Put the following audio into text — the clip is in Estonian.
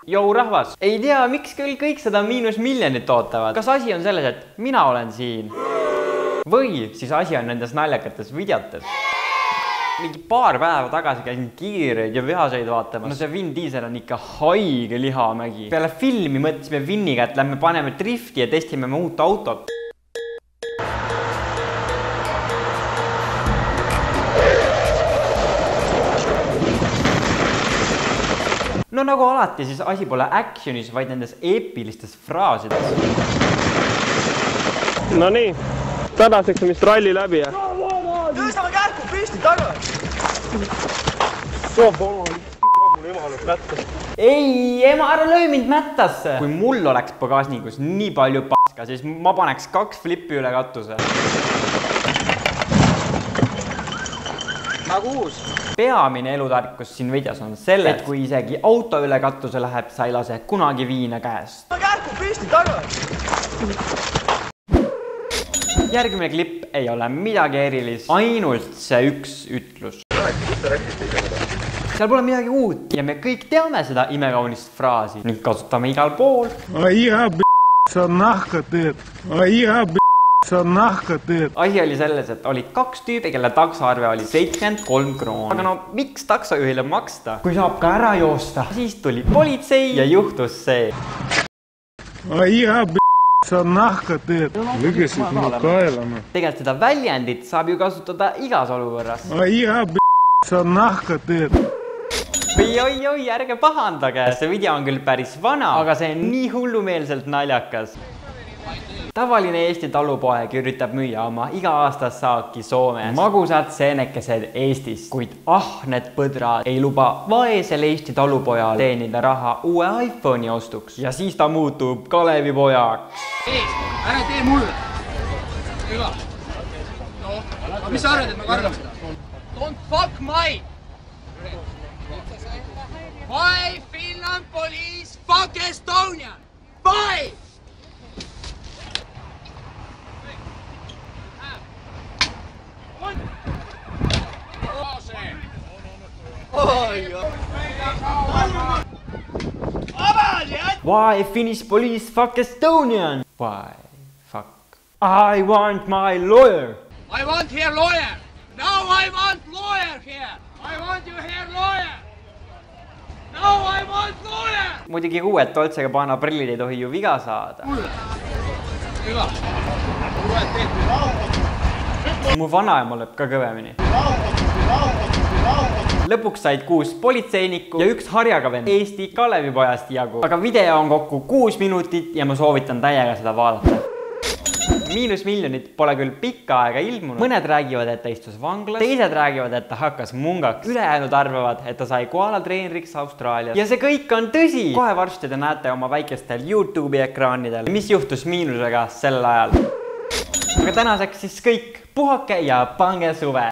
Jou rahvas, ei tea, miks küll kõik seda -miljonit ootavad. Kas asi on selles, et mina olen siin? Või siis asi on nendes naljakates videotes? Mingi paar päeva tagasi käisin kiireid ja vihaseid vaatamas. No see Vin Diesel on ikka haige lihamägi. Peale filmi mõtlesime Vinniga, et lähme paneme drifti ja testime me uut autot. No nagu alati, siis asi pole actionis, vaid nendes eepilistes fraasides. No nii, tänaseks on vist ralli läbi, jah? Tõstame kähku, pisti taga! Ei, ema, ära löö mind mättasse! Kui mul oleks pagasnikus nii palju paska, siis ma paneks 2 flippi üle katuse. Nagu uus. Peamine elutarkus siin videos on selles, et kui isegi auto üle katuse läheb, sa ei lase kunagi viina käest. Kähku, pisti taga! Järgmine klipp ei ole midagi erilist, ainult see üks ütlus. Seal pole midagi uut ja me kõik teame seda imekaunist fraasi. Nüüd kasutame igal pool. Sa nahka teed. Sa nahka teed. Asi oli selles, et olid 2 tüüpi, kelle taksoarve oli 73 krooni. Aga no miks taksojuhile maksta, kui saab ka ära joosta? Siis tuli politsei ja juhtus see. Sa nahka teed. Lõgesid mu kaelama. Tegelikult seda väljendit saab ju kasutada igas olukorras. Sa nahka teed. Oi, ärge pahandage. See video on küll päris vana, aga see on nii hullumeelselt naljakas. Tavaline Eesti talupoeg üritab müüa oma iga-aastast saaki Soomes. Magusad seenekesed Eestis, kuid ahned põdrad ei luba vaesel Eesti talupojal teenida raha uue iPhone'i ostuks. Ja siis ta muutub Kalevipojaks. Ära tee mulle! Hüva! No, aga mis sa arvad, et ma kardan seda? Don't fuck my! Why Finland police fuck Estonian? Why? Why Finnish police fuck Estonian? Why fuck? I want my lawyer. I want here lawyer. Now I want lawyer here. I want you here lawyer. Now I want lawyer. Muidugi uued toltsega paana prillid ei tohi ju viga saada. Hüva. Mu vanaema lööb ka kõvemini. Lõpuks said 6 politseinikku ja 1 harjaga vend Eesti Kalevipojast jagu. Aga video on kokku 6 minutit ja ma soovitan täiega seda vaadata. -miljonit pole küll pikka aega ilmunud. Mõned räägivad, et ta istus vanglas, teised räägivad, et ta hakkas mungaks. Ülejäänud arvavad, et ta sai koalatreeneriks Austraalias. Ja see kõik on tõsi! Kohe varsti te näete oma väikestel YouTube'i ekraanidel, mis juhtus Miinusega sel ajal. Aga tänaseks siis kõik. Puhake ja pange suve!